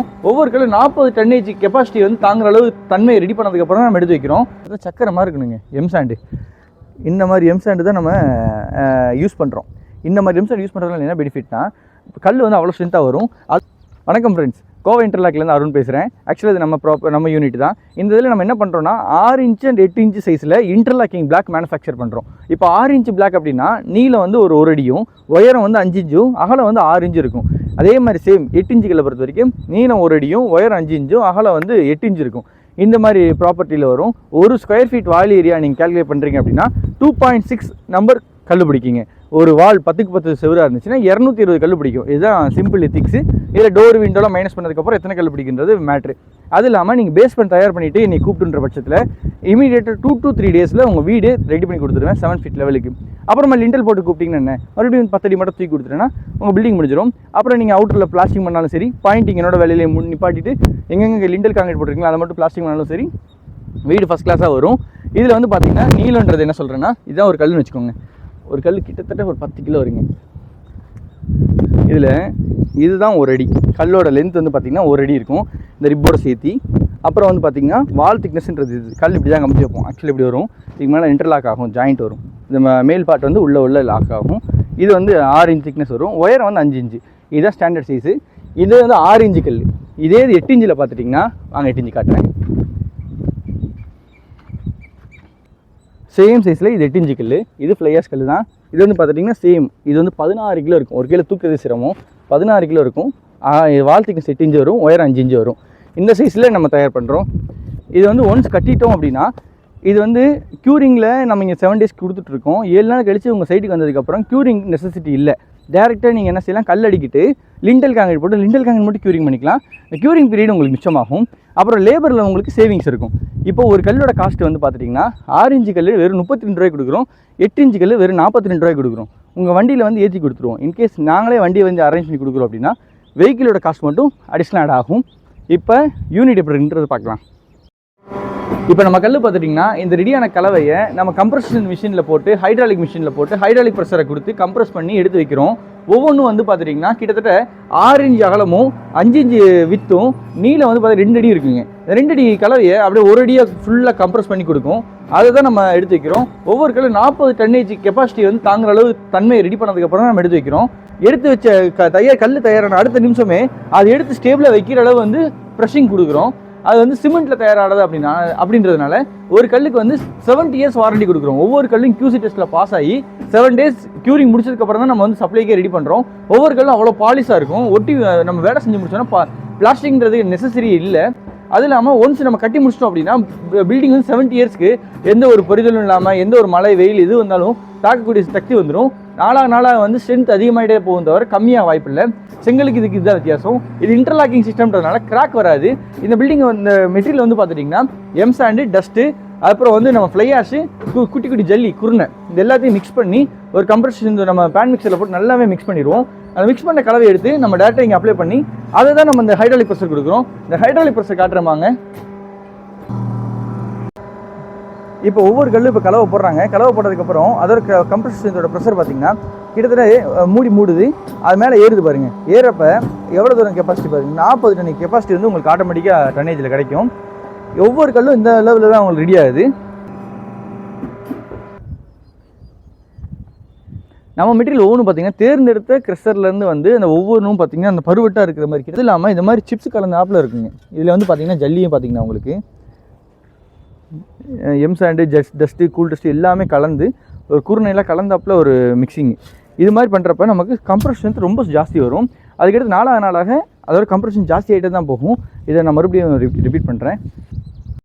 வைக்கிறோம். ஒவ்வொரு கல்லு 40 டன்னேஜ் கெப்பாசிட்டி வந்து தாங்குற அளவு தன்மையை ரெடி பண்ணதுக்கப்புறம் தான் நம்ம எடுத்து வைக்கிறோம். சக்கரை மாதிரி இருக்கணுங்க எம் சாண்டு. இந்த மாதிரி எம் சாண்டு தான் நம்ம யூஸ் பண்ணுறோம். இந்த மாதிரி எம் சாண்டு யூஸ் பண்ணுறதுனால என்ன பெனிஃபிட்னா கல் வந்து அவ்வளோ ஸ்ட்ரென்த்தாக வரும். வணக்கம் ஃப்ரெண்ட்ஸ், கோவை இன்டர்லாக்லேருந்து அருண் பேசுகிறேன். ஆக்சுவலாக இது நம்ம யூனிட் தான். இந்த இதில் நம்ம என்ன பண்ணுறோம்னா 6 இன்ச் அண்ட் 8 இன்ச் சைஸில் இன்டர்லாக்கிங் பிளாக் மேனுஃபேக்சர் பண்ணுறோம். இப்போ 6 இன்ச் பிளாக் அப்படின்னா நீளம் வந்து ஒரு அடியும், உயரம் வந்து 5 இன்ச்சும், அகலம் வந்து 6 இன்ச்சு இருக்கும். அதே மாதிரி சேம் 8 இன்ச்சுகளை பொறுத்த வரைக்கும் நீளம் 1 அடியும், உயரம் 5 இன்ச்சும், அகலம் வந்து 8 இன்ச்சு இருக்கும். இந்த மாதிரி ப்ராப்பர்ட்டியில் வரும். ஒரு ஸ்கொயர் ஃபீட் வால் ஏரியா நீங்கள் கேல்குலேட் பண்ணுறீங்க அப்படின்னா 2.6 நம்பர் கல் பிடிக்குங்க. ஒரு வால் 10க்கு 10 செவராக இருந்துச்சுன்னா 220 கல் பிடிக்கும். இதுதான் சிம்பிள் எத்திக்ஸு. இதில் டோர் விண்டோலாம் மைனஸ் பண்ணதுக்கப்புறம் எத்தனை கல் பிடிக்கின்றது மேட்ரு. அது இல்லாமல் நீங்கள் பேஸ்மெண்ட் தயார் பண்ணிவிட்டு என்னை கூப்பிட்டுன்ற பட்சத்தில் இமீடியேட்டாக 2 to 3 டேஸில் உங்கள் வீடு ரெடி பண்ணி கொடுத்துருவேன் 7 ஃபீட் லெவலுக்கு. அப்புறமா லிண்டல் போட்டு கூப்பிட்டிங்கன்னா என்ன, மறுபடியும் 10 அடி மட்டும் தூக்கி கொடுத்துட்டேன்னா உங்கள் பில்டிங் முடிஞ்சிடும். அப்புறம் நீங்கள் அவுட்டரில் பிளாஸ்டிங் பண்ணாலும் சரி, பாயிண்டிங் என்னோட வேலையிலே நிப்பாட்டிட்டு எங்கெங்கே லிண்டல் காங்கிரீட் போட்டிருக்கீங்களோ அதை மட்டும் பிளாஸ்டிங் பண்ணாலும் சரி, வீடு ஃபஸ்ட் கிளாஸாக வரும். இதில் வந்து பார்த்தீங்கன்னா நீளன்றது என்ன சொல்கிறேன்னா, இதுதான் ஒரு கல்லுன்னு வச்சுக்கோங்க. ஒரு கல் கிட்டத்தட்ட ஒரு 10 கிலோ வருங்க. இதில் இதுதான் 1 அடி. கல்லோட லென்த் வந்து பார்த்திங்கன்னா 1 அடி இருக்கும் இந்த ரிப்போட சேர்த்தி. அப்புறம் வந்து பார்த்திங்கன்னா வால் திக்னஸ்ன்றது இது கல் இப்படி தான் கமிச்சு வைப்போம். ஆக்சுவலி இப்படி வரும். இதுக்கு மேலே இன்டர்லாக் ஆகும், ஜாயிண்ட் வரும். இந்த மேல் பார்ட் வந்து உள்ள லாக் ஆகும். இது வந்து 6 இன்ச் திக்னஸ் வரும், உயரம் வந்து 5 இன்ச்சு. இதுதான் ஸ்டாண்டர்ட் சைஸு. இது வந்து 6 இன்ச்சு கல். இதே இது 8 இன்ச்சில் பார்த்துட்டிங்கன்னா வாங்க 8 இன்ச்சு காட்டுறேன். சேம் சைஸில் இது 8 இன்ச்சு கல். இது ஃப்ளையாஸ் கல் தான். இது வந்து பார்த்துட்டிங்கன்னா சேம். இது வந்து 16 கிலோ இருக்கும். ஒரு கிலோ தூக்குறது சிரமம். 16 கிலோ இருக்கும். வால் திக்னஸ் 8 இன்ச்சு வரும், உயரம் 5 இன்ச்சு வரும். இந்த சைஸில் நம்ம தயார் பண்ணுறோம். இது வந்து ஒன்ஸ் கட்டிட்டோம் அப்படின்னா இது வந்து க்யூரிங்கில் நம்ம இங்கே 7 டேஸ் கொடுத்துட்ருக்கோம். 7 நாள் கழித்து உங்கள் சைட்டுக்கு வந்ததுக்கப்புறம் க்யூரிங் நெசசிட்டி இல்லை. டேரெக்டாக நீங்கள் என்ன செய்யலாம், கல் அடிக்கிட்டு லிண்டல் காங்கிரீட் போட்டு லிண்டல் காங்கிரீட் மட்டும் க்யூரிங் பண்ணிக்கலாம். இந்த க்யூரிங் பீரியட் உங்களுக்கு மிச்சமாகும். அப்புறம் லேபரில் உங்களுக்கு சேவிங்ஸ் இருக்கும். இப்போ ஒரு கல்லோட காஸ்ட் வந்து பார்த்துட்டிங்கன்னா 6 இன்ச்சு கல் வெறும் 32 ரூபாய்க்கு கொடுக்குறோம். 8 இன்ச்சு கல் வெறும் 42 ரூபாய்க்கு கொடுக்குறோம். உங்கள் வண்டியில் வந்து ஏற்றி கொடுத்துருவோம். இன்கேஸ் நாங்களே வண்டியை வந்து அரேஞ்ச் பண்ணி கொடுக்குறோம் அப்படின்னா வெஹிக்கிளோட காஸ்ட் மட்டும் அடிஷ்னல் ஆட் ஆகும். இப்போ யூனிட் எப்படின்றது பார்க்கலாம். இப்போ நம்ம கல் பார்த்துட்டிங்கன்னா இந்த ரெடியான கலவையை நம்ம கம்ப்ரஷன் மிஷினில் போட்டு ஹைட்ராலிக் மிஷினில் போட்டு ஹைட்ராலிக் ப்ரெஷரை கொடுத்து கம்ப்ரஸ் பண்ணி எடுத்து வைக்கிறோம். ஒவ்வொன்றும் வந்து பார்த்துட்டிங்கன்னா கிட்டத்தட்ட 6 இன்ச்சு அகலமும் 5 இன்ச்சு வித்தும் நீளம் வந்து பார்த்தா 2 அடி இருக்குங்க. 2 அடி கலவையை அப்படியே 1 அடியாக ஃபுல்லாக கம்ப்ரஸ் பண்ணி கொடுக்கும். அதை தான் நம்ம எடுத்து வைக்கிறோம். ஒவ்வொரு கல்லு 40 டன்னேஜ் கெப்பாசிட்டி வந்து தாங்குற அளவு தன்மையை ரெடி பண்ணதுக்கப்புறம் தான் நம்ம எடுத்து வைக்கிறோம். எடுத்து வச்ச கல் தயாரான அடுத்த நிமிஷமே அதை எடுத்து ஸ்டேபிளாக வைக்கிற அளவு வந்து ப்ரெஷிங் கொடுக்குறோம். அது வந்து சிமெண்ட்டில் தயாரானது அப்படின்றதுனால ஒரு கல்லுக்கு வந்து 70 இயர்ஸ் வாரண்டி கொடுக்குறோம். ஒவ்வொரு கல்லும் QC டெஸ்ட்டில் பாஸ் ஆகி 7 டேஸ் க்யூரிங் முடிச்சதுக்கப்புறம் தான் நம்ம வந்து சப்ளைக்கே ரெடி பண்ணுறோம். ஒவ்வொரு கல்லும் அவ்வளோ பாலிஷாக இருக்கும். ஒட்டி நம்ம வேலை செஞ்சு முடிச்சோன்னா பிளாஸ்டிக்ன்றது நெசசரி இல்லை. அது இல்லாமல் ஒன்ஸ் நம்ம கட்டி முடிச்சிட்டோம் அப்படின்னா பில்டிங் வந்து 70 இயர்ஸ்க்கு எந்த ஒரு பரிதலும் இல்லாமல் எந்த ஒரு மழை வெயில் எது வந்தாலும் தாக்கக்கூடிய சக்தி வந்துடும். நாளாக வந்து ஸ்ட்ரென்த் அதிகமாகிட்டே போகும் தவிர கம்மியாக வாய்ப்பு இல்லை. செங்கலுக்கு இதுக்கு இதுதான் வித்தியாசம். இது இன்டர்லாக்கிங் சிஸ்டம்ன்றதுனால கிராக் வராது. இந்த பில்டிங் இந்த மெட்டீரியல் வந்து பார்த்துட்டிங்கன்னா எம் சாண்டு, டஸ்ட்டு, அப்புறம் வந்து நம்ம ஃப்ளை ஆஷு, குட்டி குட்டி ஜல்லி, குருணை இது எல்லாத்தையும் மிக்ஸ் பண்ணி ஒரு கம்ப்ரஷன் நம்ம பேன் மிக்சரில் போட்டு நல்லாவே மிக்ஸ் பண்ணிடுவோம். அந்த மிக்ஸ் பண்ண கலவை எடுத்து நம்ம டேரெக்டாக இங்கே அப்ளை பண்ணி அதை தான் நம்ம இந்த ஹைட்ராலிக் ப்ரெஷர் கொடுக்குறோம். இந்த ஹைட்ராலிக் ப்ரெஷர் காட்டுறமாங்க. இப்போ ஒவ்வொரு கல்லு இப்போ கலவை போடுறாங்க. கலவை போட்டதுக்கப்புறம் அதோட கம்ப்ரஷனோட ப்ரெஷர் பார்த்திங்கன்னா கிட்டத்தட்ட மூடுது. அது மேலே ஏறுது பாருங்கள். ஏறப்போ எவ்வளோ தூரம் கெப்பாசிட்டி பாருங்கள், 40 டன் கெப்பாசிட்டி வந்து உங்களுக்கு ஆட்டோமேட்டிக்காக டன்னேஜில் கிடைக்கும். ஒவ்வொரு கல்லும் இந்த லெவலில் தான் உங்களுக்கு ரெடி ஆகுது. நம்ம மெட்டீரியல் ஒவ்வொன்றும் பார்த்திங்கன்னா தேர்ந்தெடுத்த க்ரெஷர்லேருந்து வந்து அந்த ஒவ்வொன்றும் பார்த்திங்கன்னா அந்த பருவட்டாக இருக்கிற மாதிரி இது இல்லாமல் இந்த மாதிரி சிப்ஸ் கலந்த ஆப்பில் இருக்குங்க. இதில் வந்து பார்த்திங்கன்னா ஜல்லியும் பார்த்திங்கன்னா உங்களுக்கு M sand, dust, cool dust எல்லாமே கலந்து ஒரு குருணையெல்லாம் கலந்தாப்பில் ஒரு மிக்சிங். இது மாதிரி பண்ணுறப்ப நமக்கு கம்ப்ரஷன் ரொம்ப ஜாஸ்தி வரும். அதுக்கடுத்து நாளாக அதோட கம்ப்ரஷன் ஜாஸ்தி ஆகிட்டே தான் போகும். இதை நான் மறுபடியும் ரிப்பீட் பண்ணுறேன்.